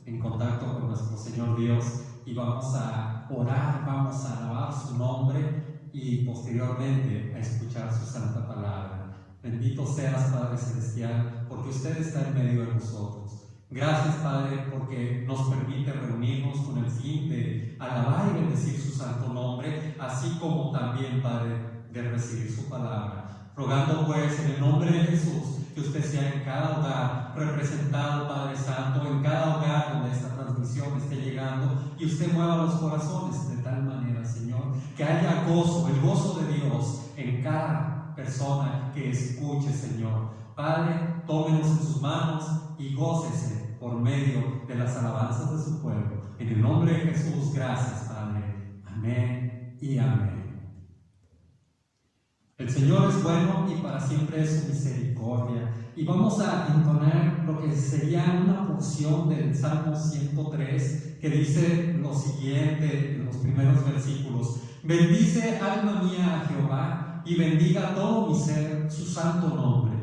en contacto con nuestro Señor Dios y vamos a orar, vamos a alabar su nombre y posteriormente a escuchar su santa palabra. Bendito seas, Padre Celestial, porque usted está en medio de nosotros. Gracias, Padre, porque nos permite reunirnos con el fin de alabar y bendecir su santo nombre, así como también, Padre, de recibir su palabra. Rogando pues en el nombre de Jesús que usted sea en cada hogar representado, Padre Santo, en cada hogar donde esta transmisión esté llegando, y usted mueva los corazones de tal manera, Señor, que haya gozo, el gozo de Dios en cada persona que escuche, Señor. Padre, tómenos en sus manos y gócese por medio de las alabanzas de su pueblo. En el nombre de Jesús, gracias, Padre. Amén y amén. El Señor es bueno y para siempre es su misericordia. Y vamos a entonar lo que sería una porción del Salmo 103 que dice lo siguiente en los primeros versículos: bendice, alma mía, a Jehová, y bendiga todo mi ser su santo nombre.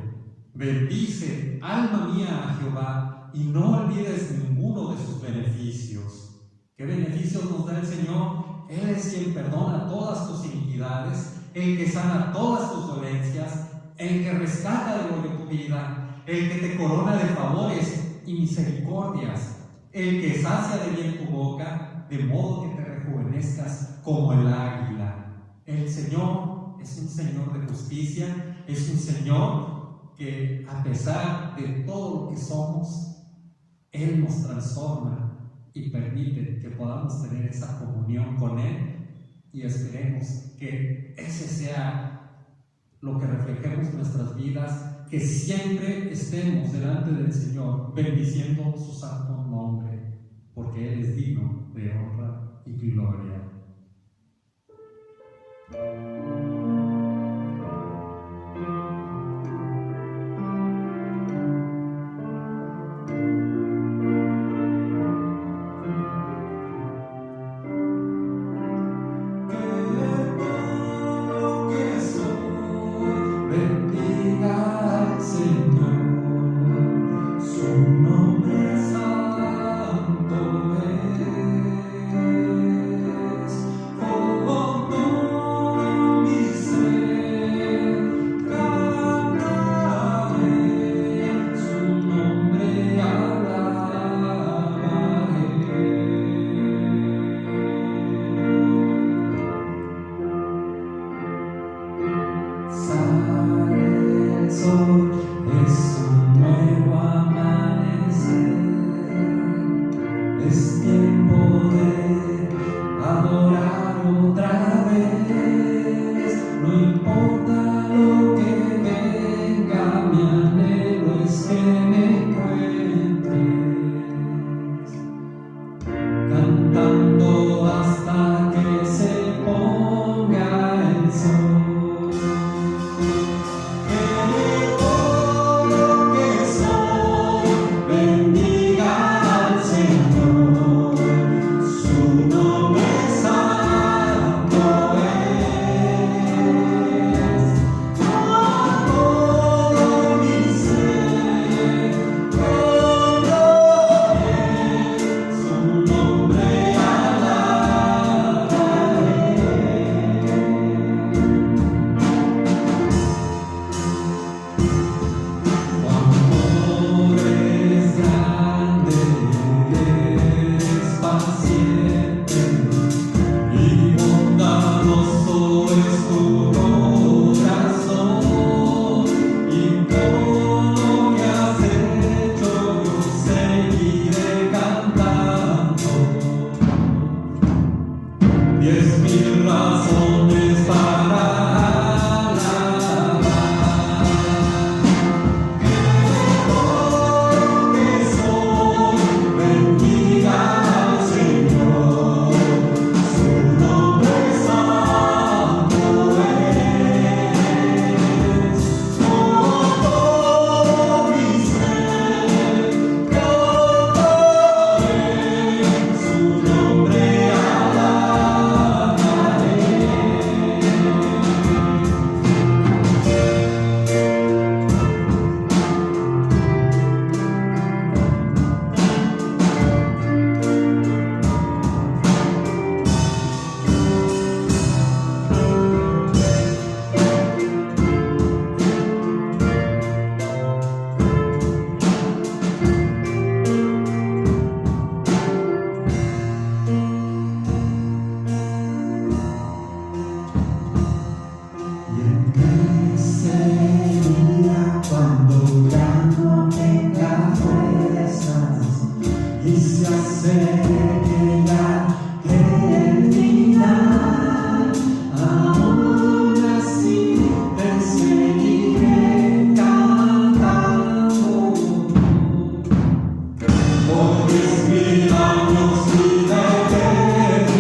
Bendice, alma mía, a Jehová, y no olvides ninguno de sus beneficios. ¿Qué beneficios nos da el Señor? Él es quien perdona todas tus iniquidades, el que sana todas tus dolencias, el que rescata de lo de tu vida, el que te corona de favores y misericordias, el que sacia de bien tu boca, de modo que te rejuvenezcas como el águila. El Señor es un Señor de justicia, es un Señor que a pesar de todo lo que somos, Él nos transforma y permite que podamos tener esa comunión con Él, y esperemos que ese sea lo que reflejemos en nuestras vidas, que siempre estemos delante del Señor bendiciendo su santo nombre, porque Él es digno de honra y gloria. Bendiga al Señor. sé que ya el final, aún así te seguiré cantando, por 10.000 años y la eternidad.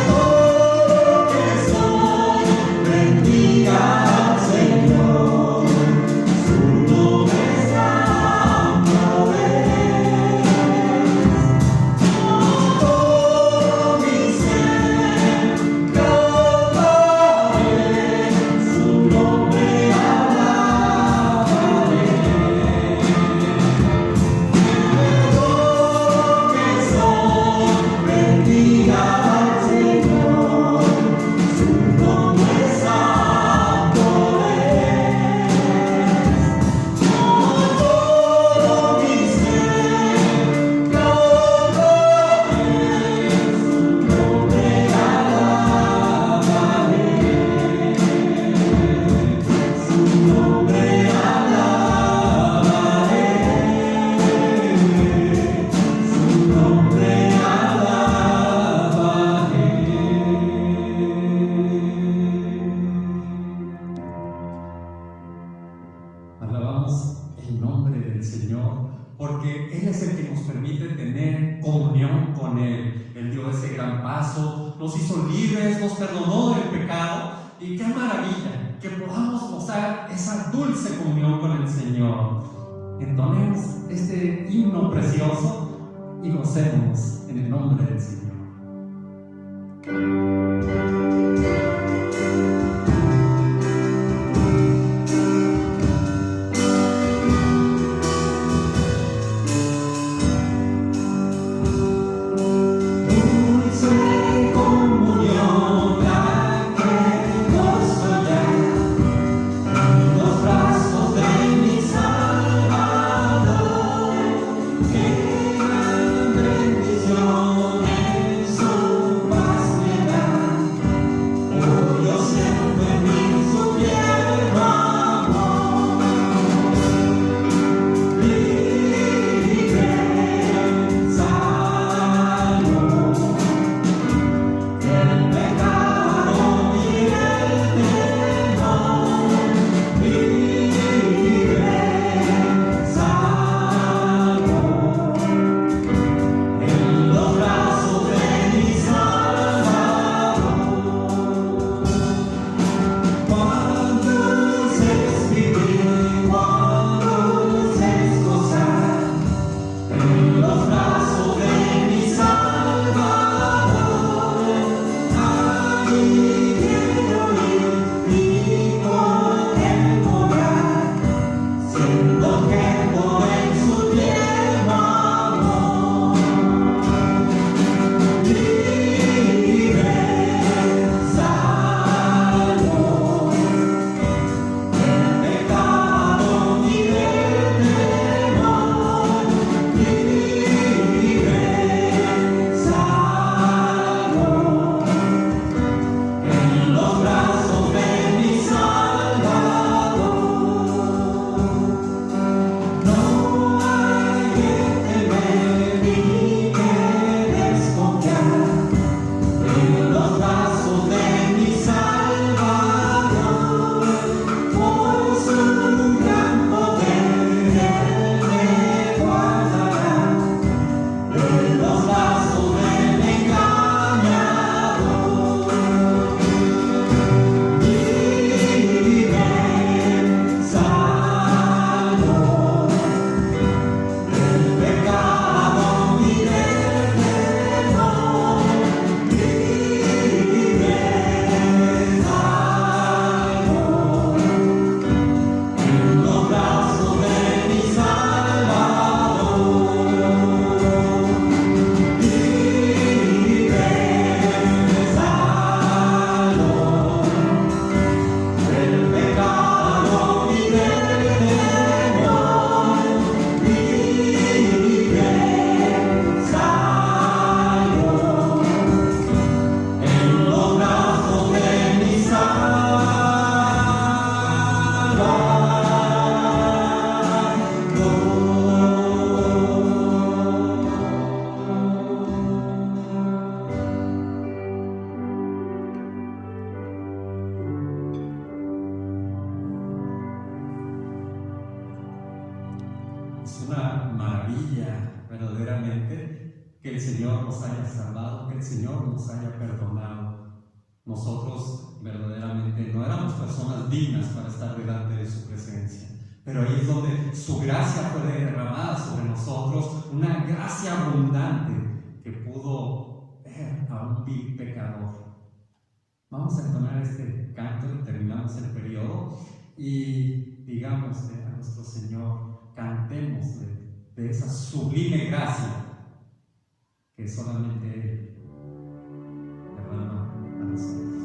Todo que soy, bendiga al Señor, su nombre es santo es. Todo mi ser cantaré, su nombre alabaré. Todo que soy, bendiga al Señor, su nombre es santo es. Todo mi ser cantaré, su nombre alabaré, su nombre alabaré, su nombre alabaré. Alabamos el nombre del Señor, porque Él es el que nos permite tener comunión con Él. Él dio ese gran paso, nos hizo libres, nos perdonó del pecado, y qué maravilla que podamos gozar esa dulce comunión con el Señor. Entonemos este himno precioso y gocemos en el nombre del Señor. Dulce comunión, la que gozo ya en los brazos de mi Salvador. Qué gran bendición en su paz me da. es una maravilla verdaderamente que el Señor nos haya salvado, que el Señor nos haya perdonado. Nosotros verdaderamente no éramos personas dignas para estar delante de su presencia, pero ahí es donde su gracia fue derramada sobre nosotros, una gracia abundante que pudo ver a un vil pecador. Vamos a entonar este canto y terminamos el periodo y digámosle a nuestro Señor, cantémosle de esa sublime gracia que solamente Él derrama a nosotros.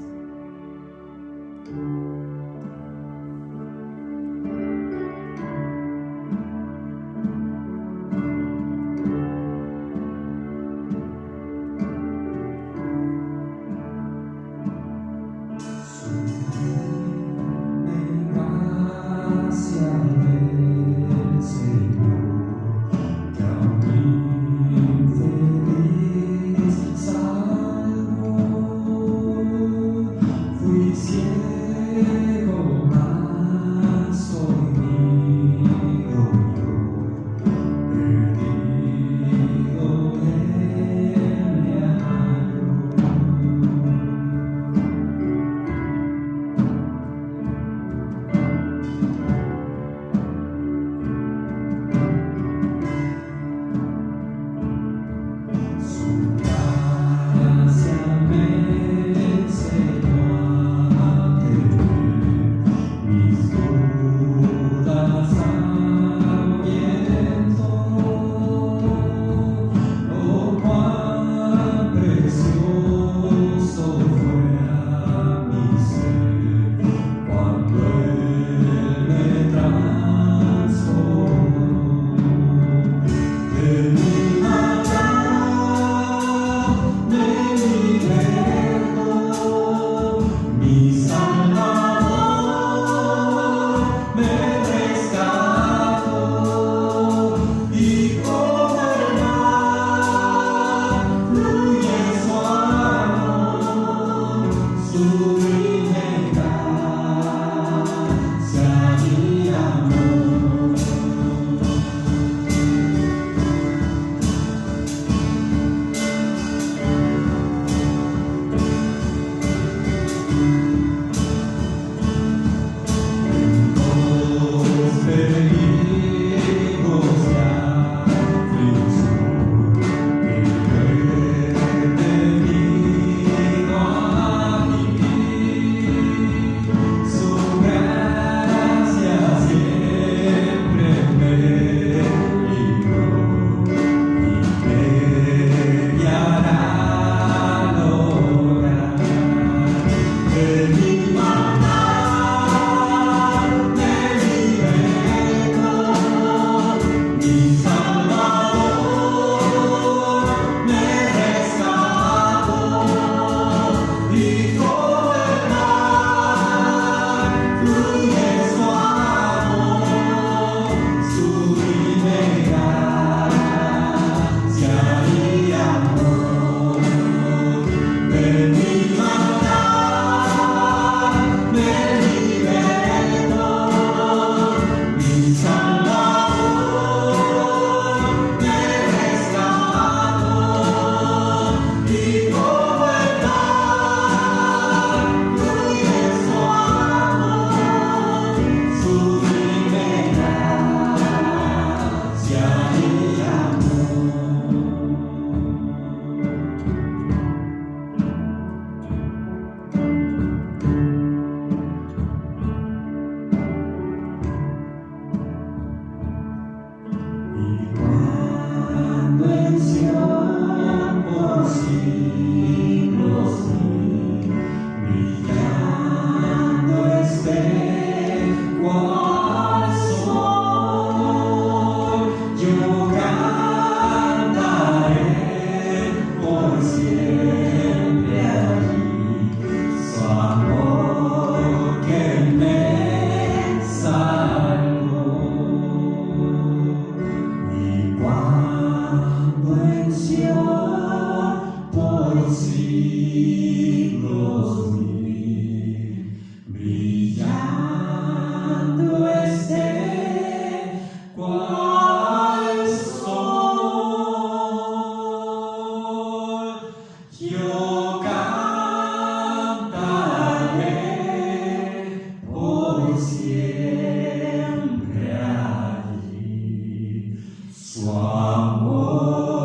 su amor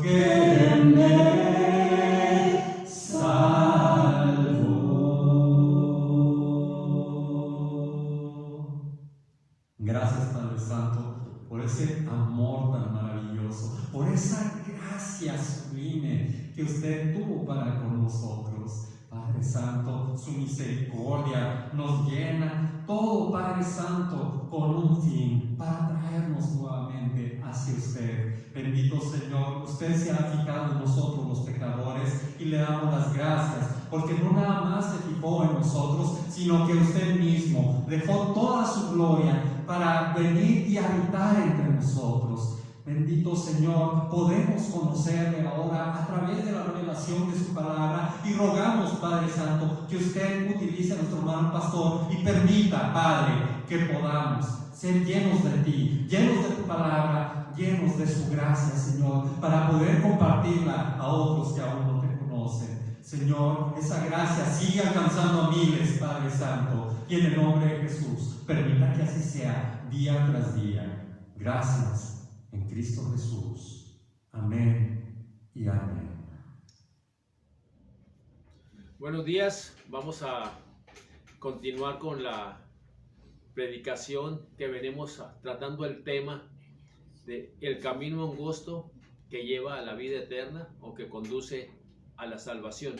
que me salvó. Gracias, Padre Santo, por ese amor tan maravilloso, por esa gracia sublime que usted tuvo para con nosotros. Padre Santo, su misericordia nos llena todo, Padre Santo, con un fin, para traernos nuevamente hacia usted. Bendito Señor, usted se ha fijado en nosotros los pecadores y le damos las gracias, porque no nada más se fijó en nosotros, sino que usted mismo dejó toda su gloria para venir y habitar entre nosotros. Bendito Señor, podemos conocerle ahora a través de la revelación de su palabra y rogamos, Padre Santo, que usted utilice a nuestro hermano pastor y permita, Padre, que podamos ser llenos de ti, llenos de tu palabra, llenos de su gracia, Señor, para poder compartirla a otros que aún no te conocen. Señor, esa gracia sigue alcanzando a miles, Padre Santo, y en el nombre de Jesús, permita que así sea día tras día. Gracias. En Cristo Jesús. Amén y amén. Buenos días, vamos a continuar con la predicación que venimos tratando el tema de el camino angosto que lleva a la vida eterna o que conduce a la salvación.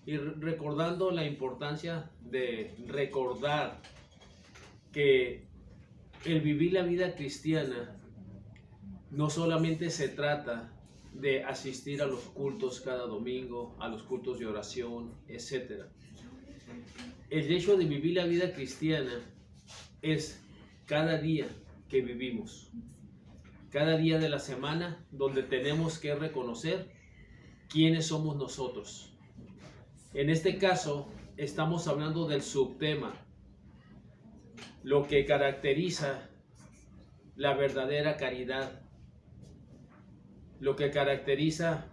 Y recordando la importancia de recordar que el vivir la vida cristiana no solamente se trata de asistir a los cultos cada domingo, a los cultos de oración, etc. El hecho de vivir la vida cristiana es cada día que vivimos, cada día de la semana, donde tenemos que reconocer quiénes somos nosotros. En este caso, estamos hablando del subtema, lo que caracteriza la verdadera caridad, lo que caracteriza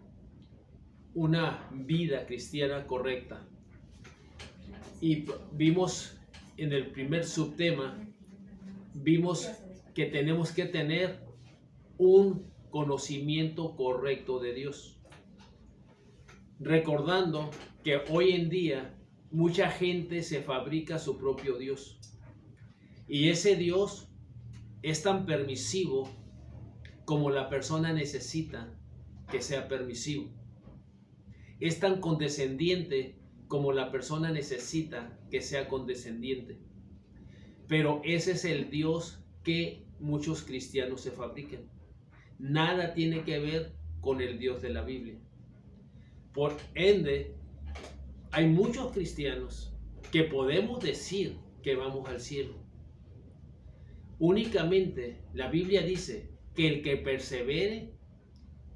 una vida cristiana correcta. Y vimos en el primer subtema, vimos que tenemos que tener un conocimiento correcto de Dios. Recordando que hoy en día mucha gente se fabrica su propio Dios. Y ese Dios es tan permisivo como la persona necesita que sea permisivo. Es tan condescendiente como la persona necesita que sea condescendiente. Pero ese es el Dios que muchos cristianos se fabrican. Nada tiene que ver con el Dios de la Biblia. Por ende, hay muchos cristianos que podemos decir que vamos al cielo. Únicamente la Biblia dice que el que persevere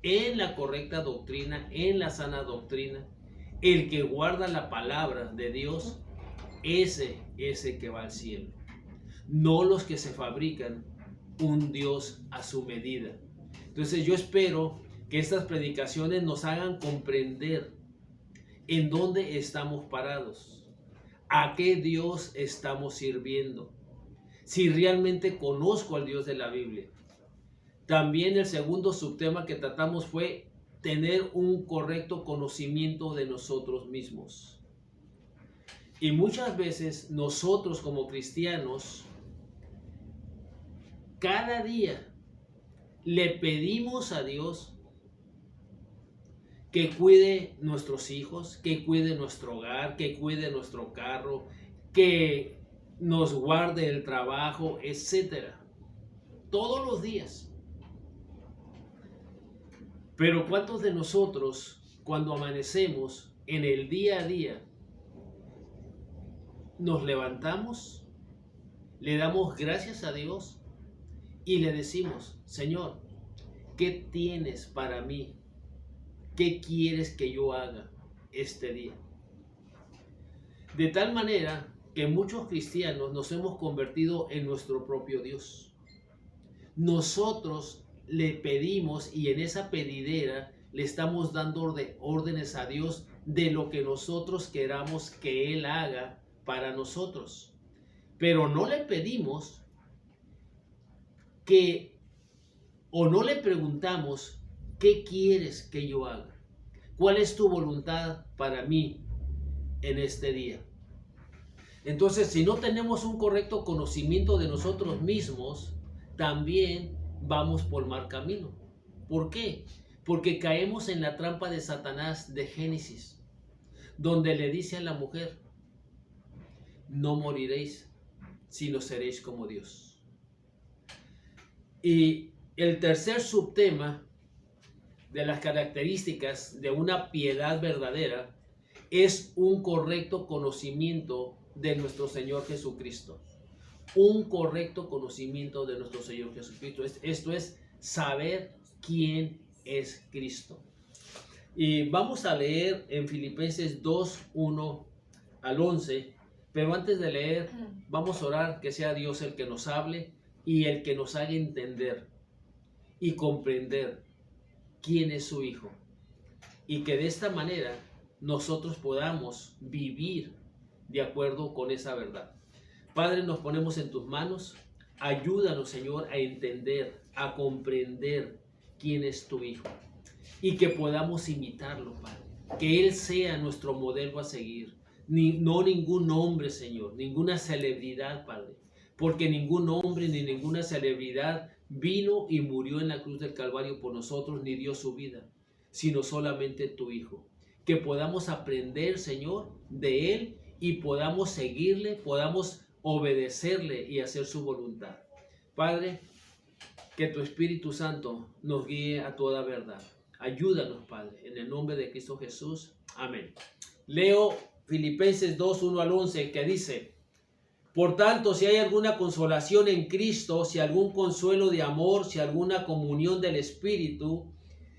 en la correcta doctrina, en la sana doctrina, el que guarda la palabra de Dios, ese es el que va al cielo. No los que se fabrican un Dios a su medida. Entonces yo espero que estas predicaciones nos hagan comprender en dónde estamos parados, a qué Dios estamos sirviendo, si realmente conozco al Dios de la Biblia. También el segundo subtema que tratamos fue tener un correcto conocimiento de nosotros mismos. Y muchas veces nosotros como cristianos, cada día le pedimos a Dios que cuide nuestros hijos, que cuide nuestro hogar, que cuide nuestro carro, que nos guarde el trabajo, etc. Todos los días. Pero ¿cuántos de nosotros, cuando amanecemos en el día a día, nos levantamos, le damos gracias a Dios y le decimos: Señor, ¿qué tienes para mí? ¿Qué quieres que yo haga este día? De tal manera que muchos cristianos nos hemos convertido en nuestro propio Dios. Nosotros le pedimos y en esa pedidera le estamos dando órdenes a Dios de lo que nosotros queramos que Él haga para nosotros. Pero no le pedimos que o no le preguntamos, ¿qué quieres que yo haga? ¿Cuál es tu voluntad para mí en este día? Entonces, si no tenemos un correcto conocimiento de nosotros mismos, también vamos por mal camino. ¿Por qué? Porque caemos en la trampa de Satanás de Génesis, donde le dice a la mujer, no moriréis, sino seréis como Dios. Y el tercer subtema de las características de una piedad verdadera es un correcto conocimiento de nuestro Señor Jesucristo. Un correcto conocimiento de nuestro Señor Jesucristo. Esto es saber quién es Cristo. Y vamos a leer en Filipenses 2, 1 al 11. Pero antes de leer, vamos a orar que sea Dios el que nos hable y el que nos haga entender y comprender quién es su Hijo. Y que de esta manera nosotros podamos vivir de acuerdo con esa verdad. Padre, nos ponemos en tus manos. Ayúdanos, Señor, a entender, a comprender quién es tu Hijo. Y que podamos imitarlo, Padre. Que Él sea nuestro modelo a seguir. No ningún hombre, Señor, ninguna celebridad, Padre. Porque ningún hombre ni ninguna celebridad vino y murió en la cruz del Calvario por nosotros, ni dio su vida, sino solamente tu Hijo. Que podamos aprender, Señor, de Él y podamos seguirle, podamos obedecerle y hacer su voluntad. Padre, que tu Espíritu Santo nos guíe a toda verdad. Ayúdanos, Padre, en el nombre de Cristo Jesús. Amén. Leo Filipenses 2, 1 al 11, que dice: por tanto, si hay alguna consolación en Cristo, si algún consuelo de amor, si alguna comunión del Espíritu,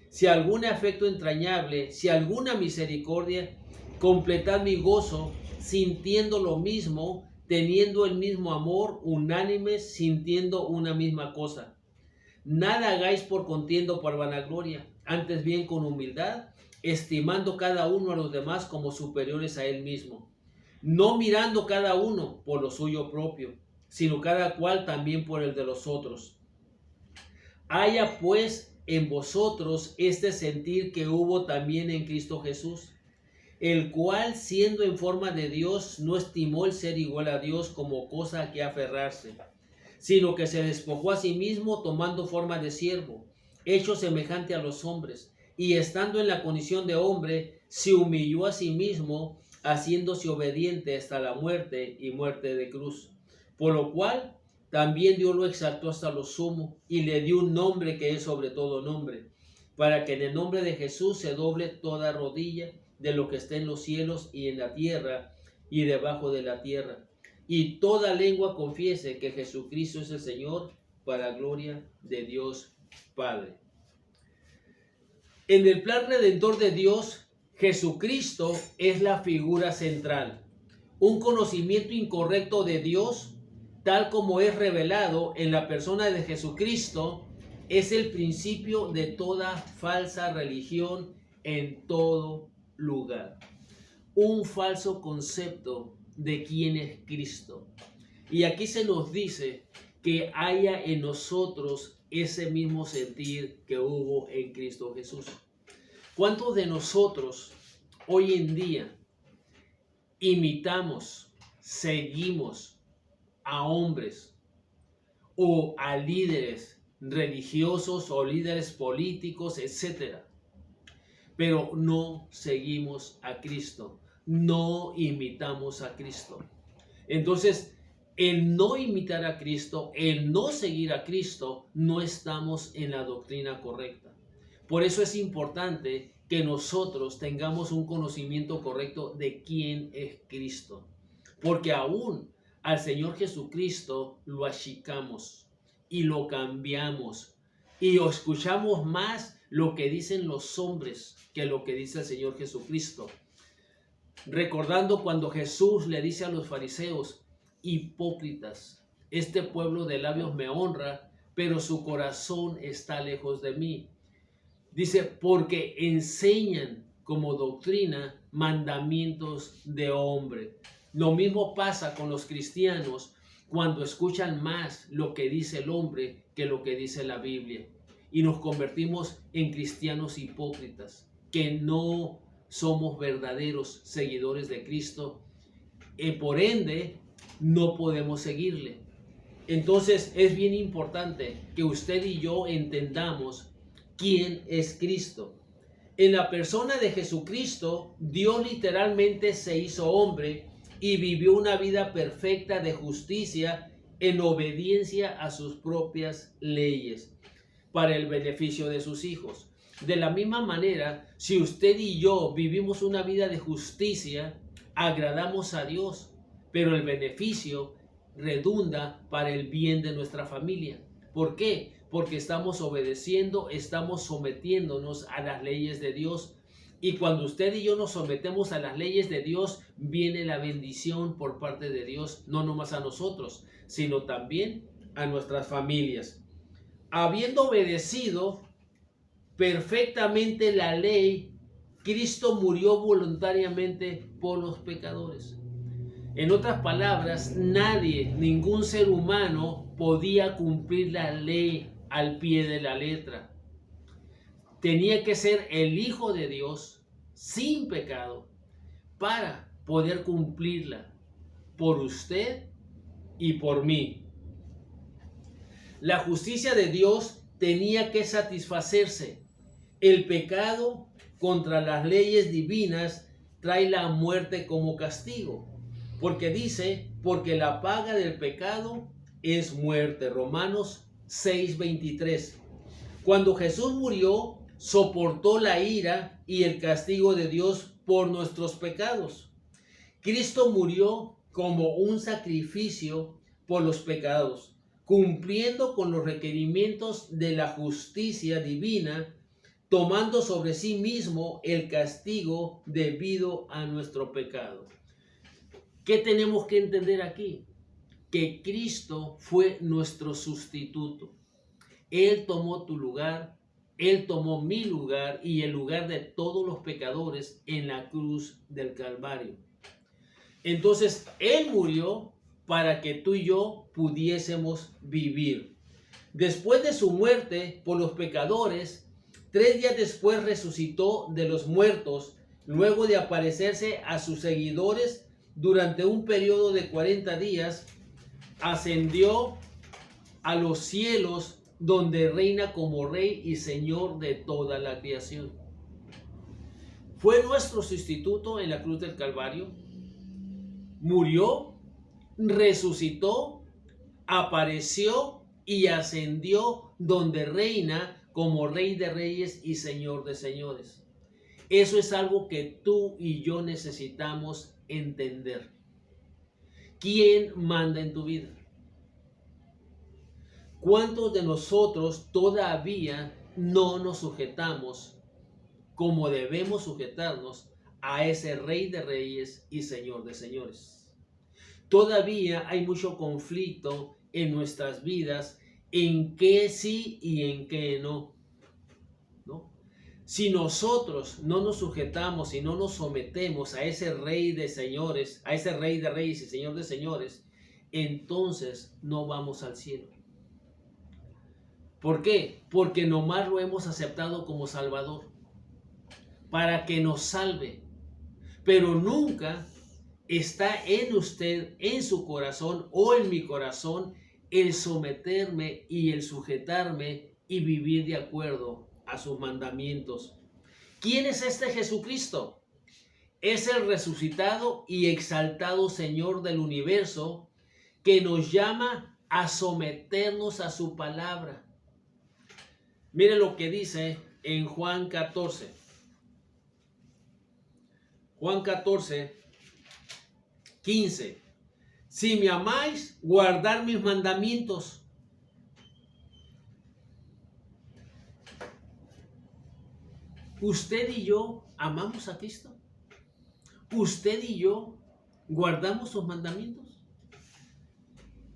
si algún afecto entrañable, si alguna misericordia, completad mi gozo, sintiendo lo mismo, teniendo el mismo amor, unánimes, sintiendo una misma cosa. Nada hagáis por contienda o por vanagloria, antes bien con humildad, estimando cada uno a los demás como superiores a él mismo, no mirando cada uno por lo suyo propio, sino cada cual también por el de los otros. Haya pues en vosotros este sentir que hubo también en Cristo Jesús, el cual, siendo en forma de Dios, no estimó el ser igual a Dios como cosa a que aferrarse, sino que se despojó a sí mismo, tomando forma de siervo, hecho semejante a los hombres, y estando en la condición de hombre, se humilló a sí mismo, haciéndose obediente hasta la muerte y muerte de cruz. Por lo cual también Dios lo exaltó hasta lo sumo y le dio un nombre que es sobre todo nombre, para que en el nombre de Jesús se doble toda rodilla de lo que está en los cielos y en la tierra y debajo de la tierra, y toda lengua confiese que Jesucristo es el Señor, para gloria de Dios Padre. En el plan redentor de Dios, Jesucristo es la figura central. Un conocimiento incorrecto de Dios, tal como es revelado en la persona de Jesucristo, es el principio de toda falsa religión en todo lugar. Un falso concepto de quién es Cristo. Y aquí se nos dice que haya en nosotros ese mismo sentir que hubo en Cristo Jesús. ¿Cuántos de nosotros hoy en día imitamos, seguimos a hombres o a líderes religiosos o líderes políticos, etcétera, pero no seguimos a Cristo, no imitamos a Cristo? Entonces, el no imitar a Cristo, el no seguir a Cristo, no estamos en la doctrina correcta. Por eso es importante que nosotros tengamos un conocimiento correcto de quién es Cristo. Porque aún al Señor Jesucristo lo achicamos y lo cambiamos y escuchamos más lo que dicen los hombres que lo que dice el Señor Jesucristo. Recordando cuando Jesús le dice a los fariseos: hipócritas, este pueblo de labios me honra, pero su corazón está lejos de mí. Dice, porque enseñan como doctrina mandamientos de hombre. Lo mismo pasa con los cristianos cuando escuchan más lo que dice el hombre que lo que dice la Biblia. y nos convertimos en cristianos hipócritas, que no somos verdaderos seguidores de Cristo, y por ende no podemos seguirle. Entonces es bien importante que usted y yo entendamos quién es Cristo. En la persona de Jesucristo, Dios literalmente se hizo hombre y vivió una vida perfecta de justicia en obediencia a sus propias leyes para el beneficio de sus hijos. De la misma manera, si usted y yo vivimos una vida de justicia, agradamos a Dios, pero el beneficio redunda para el bien de nuestra familia. ¿Por qué? Porque estamos obedeciendo, estamos sometiéndonos a las leyes de Dios. Y cuando usted y yo nos sometemos a las leyes de Dios, viene la bendición por parte de Dios, no nomás a nosotros, sino también a nuestras familias. Habiendo obedecido perfectamente la ley, Cristo murió voluntariamente por los pecadores. En otras palabras, nadie, ningún ser humano podía cumplir la ley al pie de la letra. Tenía que ser el Hijo de Dios sin pecado para poder cumplirla por usted y por mí. La justicia de Dios tenía que satisfacerse. El pecado contra las leyes divinas trae la muerte como castigo. Porque dice, porque la paga del pecado es muerte. Romanos 6:23. Cuando Jesús murió, soportó la ira y el castigo de Dios por nuestros pecados. Cristo murió como un sacrificio por los pecados, cumpliendo con los requerimientos de la justicia divina, tomando sobre sí mismo el castigo debido a nuestro pecado. ¿Qué tenemos que entender aquí? Que Cristo fue nuestro sustituto. Él tomó tu lugar, Él tomó mi lugar y el lugar de todos los pecadores en la cruz del Calvario. Entonces, Él murió para que tú y yo pudiésemos vivir. Después de su muerte por los pecadores, 3 días después resucitó de los muertos, luego de aparecerse a sus seguidores durante un periodo de 40 días, ascendió a los cielos donde reina como Rey y Señor de toda la creación. Fue nuestro sustituto en la cruz del Calvario, murió, resucitó, apareció y ascendió donde reina como Rey de Reyes y Señor de Señores. Eso es algo que tú y yo necesitamos entender. ¿Quién manda en tu vida? ¿Cuántos de nosotros todavía no nos sujetamos como debemos sujetarnos a ese Rey de Reyes y Señor de Señores? Todavía hay mucho conflicto en nuestras vidas en qué sí y en qué no. Si nosotros no nos sujetamos y no nos sometemos a ese Rey de Señores, a ese Rey de Reyes y Señor de Señores, entonces no vamos al cielo. ¿Por qué? Porque nomás lo hemos aceptado como Salvador, para que nos salve, pero nunca está en usted, en su corazón o en mi corazón, el someterme y el sujetarme y vivir de acuerdo a sus mandamientos. ¿Quién es este Jesucristo? Es el resucitado y exaltado Señor del universo que nos llama a someternos a su palabra. Mire lo que dice en Juan 14. Juan 14, 15. Si me amáis, guardad mis mandamientos. ¿Usted y yo amamos a Cristo? ¿Usted y yo guardamos sus mandamientos?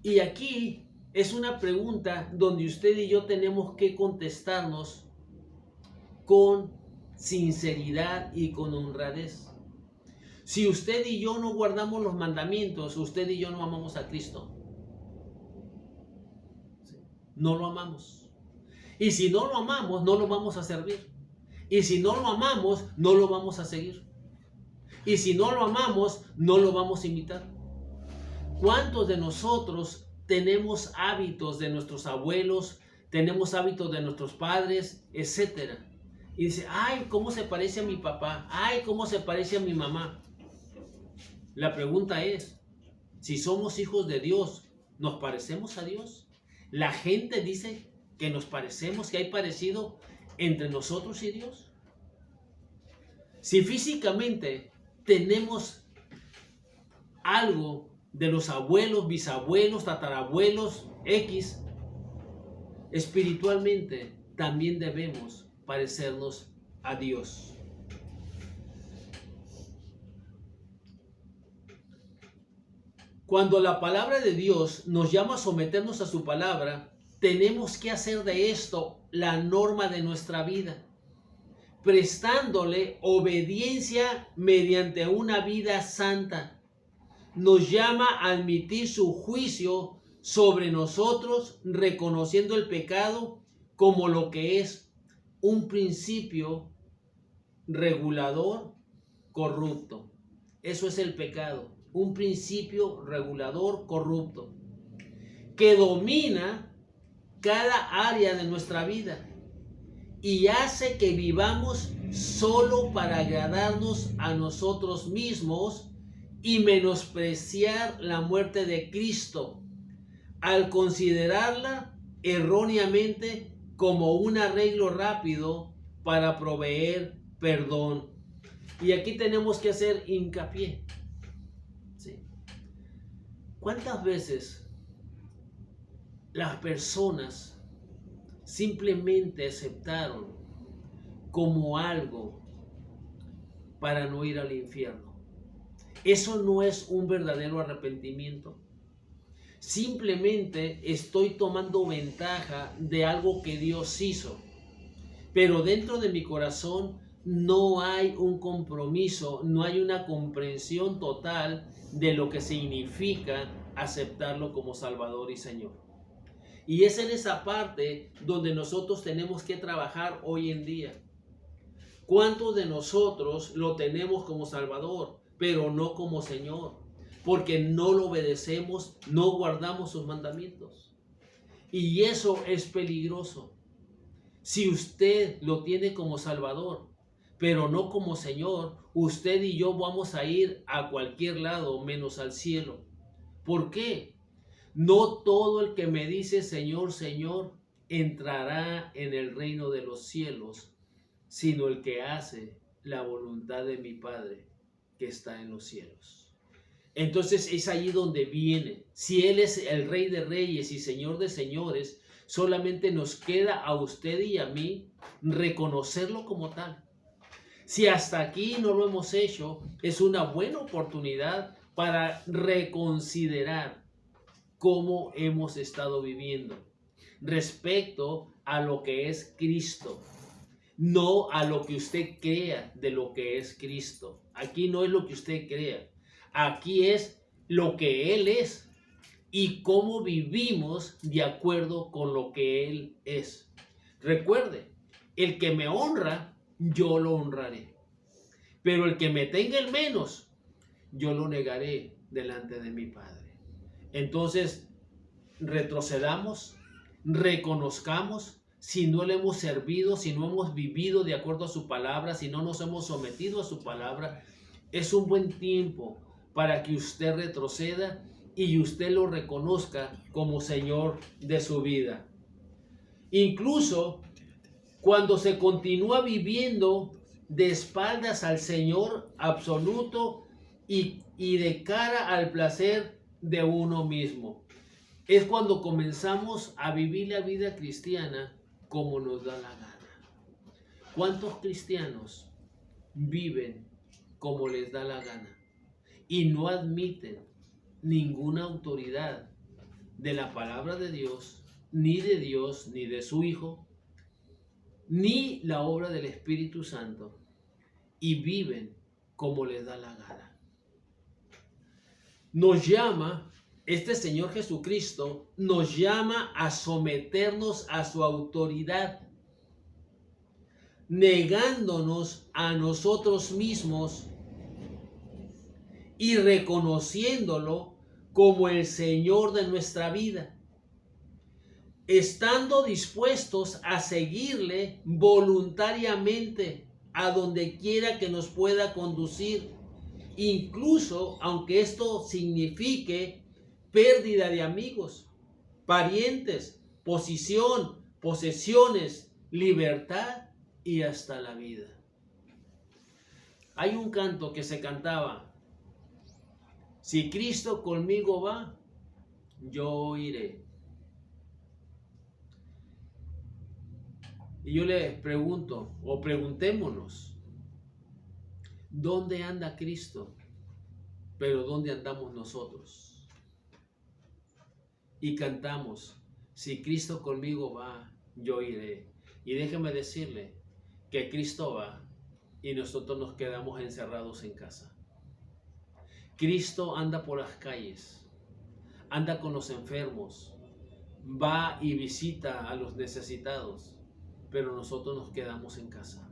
Y aquí es una pregunta donde usted y yo tenemos que contestarnos con sinceridad y con honradez. Si usted y yo no guardamos los mandamientos, usted y yo no amamos a Cristo. No lo amamos. Y si no lo amamos, no lo vamos a servir. Y si no lo amamos, no lo vamos a seguir. Y si no lo amamos, no lo vamos a imitar. ¿Cuántos de nosotros tenemos hábitos de nuestros abuelos, tenemos hábitos de nuestros padres, etcétera? Y dice, ay, ¿cómo se parece a mi papá? Ay, ¿cómo se parece a mi mamá? La pregunta es, si somos hijos de Dios, ¿nos parecemos a Dios? La gente dice que nos parecemos, que hay parecido entre nosotros y Dios. Si físicamente tenemos algo de los abuelos, bisabuelos, tatarabuelos, X, espiritualmente también debemos parecernos a Dios. Cuando la palabra de Dios nos llama a someternos a su palabra, tenemos que hacer de esto la norma de nuestra vida, prestándole obediencia mediante una vida santa. Nos llama a admitir su juicio sobre nosotros, reconociendo el pecado como lo que es, un principio regulador corrupto. Eso es el pecado, un principio regulador corrupto que domina cada área de nuestra vida y hace que vivamos solo para agradarnos a nosotros mismos y menospreciar la muerte de Cristo al considerarla erróneamente como un arreglo rápido para proveer perdón. Y aquí tenemos que hacer hincapié. ¿Sí? ¿Cuántas veces las personas simplemente aceptaron como algo para no ir al infierno? Eso no es un verdadero arrepentimiento. Simplemente estoy tomando ventaja de algo que Dios hizo. Pero dentro de mi corazón no hay un compromiso, no hay una comprensión total de lo que significa aceptarlo como Salvador y Señor. Y es en esa parte donde nosotros tenemos que trabajar hoy en día. ¿Cuántos de nosotros lo tenemos como Salvador, pero no como Señor? Porque no lo obedecemos, no guardamos sus mandamientos. Y eso es peligroso. Si usted lo tiene como Salvador, pero no como Señor, usted y yo vamos a ir a cualquier lado menos al cielo. ¿Por qué? No todo el que me dice Señor, Señor, entrará en el reino de los cielos, sino el que hace la voluntad de mi Padre que está en los cielos. Entonces es ahí donde viene. Si Él es el Rey de Reyes y Señor de Señores, solamente nos queda a usted y a mí reconocerlo como tal. Si hasta aquí no lo hemos hecho, es una buena oportunidad para reconsiderar cómo hemos estado viviendo respecto a lo que es Cristo, no a lo que usted crea de lo que es Cristo. Aquí no es lo que usted crea, aquí es lo que Él es y cómo vivimos de acuerdo con lo que Él es. Recuerde, el que me honra, yo lo honraré, pero el que me tenga el menos, yo lo negaré delante de mi Padre. Entonces, retrocedamos, reconozcamos, si no le hemos servido, si no hemos vivido de acuerdo a su palabra, si no nos hemos sometido a su palabra, es un buen tiempo para que usted retroceda y usted lo reconozca como Señor de su vida. Incluso cuando se continúa viviendo de espaldas al Señor absoluto y de cara al placer de uno mismo. Es cuando comenzamos a vivir la vida cristiana como nos da la gana. ¿Cuántos cristianos viven como les da la gana y no admiten ninguna autoridad de la palabra de Dios, ni de su Hijo, ni la obra del Espíritu Santo, y viven como les da la gana? Nos llama este Señor Jesucristo nos llama a someternos a su autoridad, negándonos a nosotros mismos y reconociéndolo como el Señor de nuestra vida, estando dispuestos a seguirle voluntariamente a donde quiera que nos pueda conducir, incluso aunque esto signifique pérdida de amigos, parientes, posición, posesiones, libertad y hasta la vida. Hay un canto que se cantaba: si Cristo conmigo va, yo iré. Y yo le pregunto, o preguntémonos, ¿dónde anda Cristo? Pero ¿dónde andamos nosotros? Y cantamos, si Cristo conmigo va, yo iré. Y déjeme decirle que Cristo va y nosotros nos quedamos encerrados en casa. Cristo anda por las calles, anda con los enfermos, va y visita a los necesitados, pero nosotros nos quedamos en casa.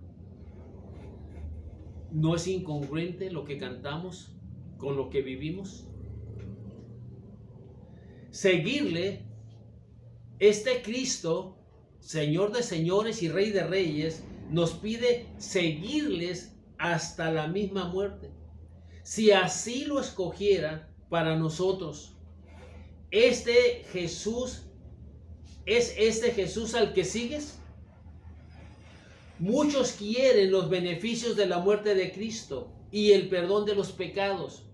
¿No es incongruente lo que cantamos con lo que vivimos? Seguirle, este Cristo, Señor de señores y Rey de reyes, nos pide seguirles hasta la misma muerte. Si así lo escogiera para nosotros, ¿es este Jesús al que sigues? Muchos quieren los beneficios de la muerte de Cristo y el perdón de los pecados,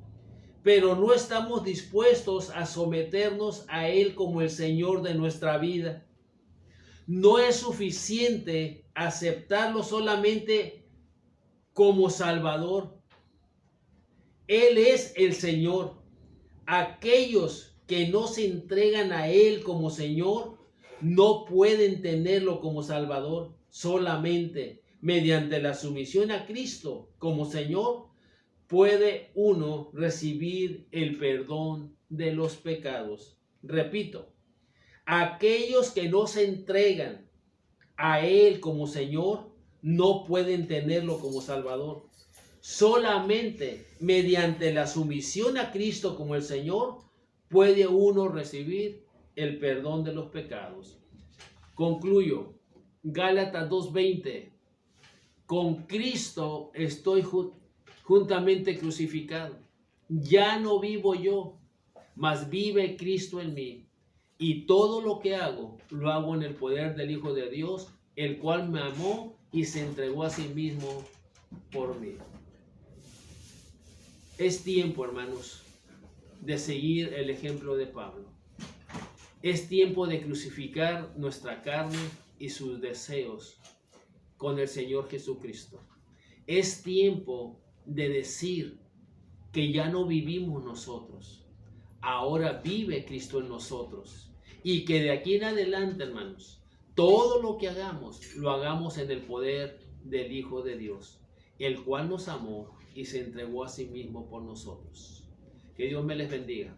pero no estamos dispuestos a someternos a Él como el Señor de nuestra vida. No es suficiente aceptarlo solamente como Salvador. Él es el Señor. Aquellos que no se entregan a Él como Señor no pueden tenerlo como Salvador. Solamente mediante la sumisión a Cristo como Señor puede uno recibir el perdón de los pecados. Repito, aquellos que no se entregan a Él como Señor no pueden tenerlo como Salvador. Solamente mediante la sumisión a Cristo como el Señor puede uno recibir el perdón de los pecados. Concluyo. Gálatas 2:20. Con Cristo estoy juntamente crucificado. Ya no vivo yo, mas vive Cristo en mí. Y todo lo que hago, lo hago en el poder del Hijo de Dios, el cual me amó y se entregó a sí mismo por mí. Es tiempo, hermanos, de seguir el ejemplo de Pablo. Es tiempo de crucificar nuestra carne y sus deseos con el Señor Jesucristo. Es tiempo de decir que ya no vivimos nosotros, ahora vive Cristo en nosotros, y que de aquí en adelante, hermanos, todo lo que hagamos, lo hagamos en el poder del Hijo de Dios, el cual nos amó y se entregó a sí mismo por nosotros. Que Dios me les bendiga.